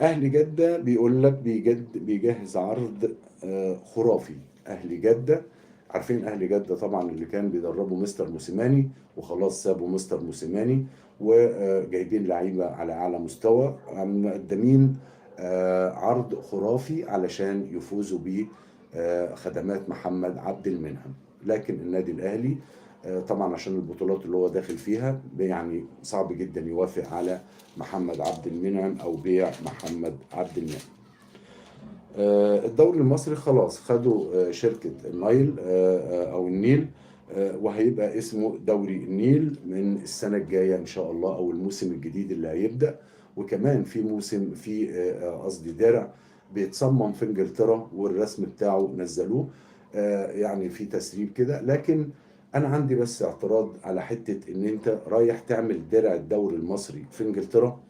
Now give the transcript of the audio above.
أهلي جدة بيقول لك بيجهز عرض خرافي. أهلي جدة، عارفين أهلي جدة طبعا اللي كان بيدربه مستر موسيماني وخلاص سابوا مستر موسيماني، وجايبين لعيبة على أعلى مستوى، مقدمين عرض خرافي علشان يفوزوا بيه خدمات محمد عبد المنعم. لكن النادي الأهلي طبعا عشان البطولات اللي هو داخل فيها يعني صعب جدا يوافق على محمد عبد المنعم او بيع محمد عبد المنعم. الدوري المصري خلاص خدوا شركة النايل او النيل، وهيبقى اسمه دوري النيل من السنة الجاية ان شاء الله، او الموسم الجديد اللي هيبدأ. وكمان في موسم في قصدي درع بيتصمم في انجلترا والرسم بتاعه نزلوه، يعني في تسريب كده. لكن انا عندي بس اعتراض على حتة ان انت رايح تعمل درع الدوري المصري في انجلترا.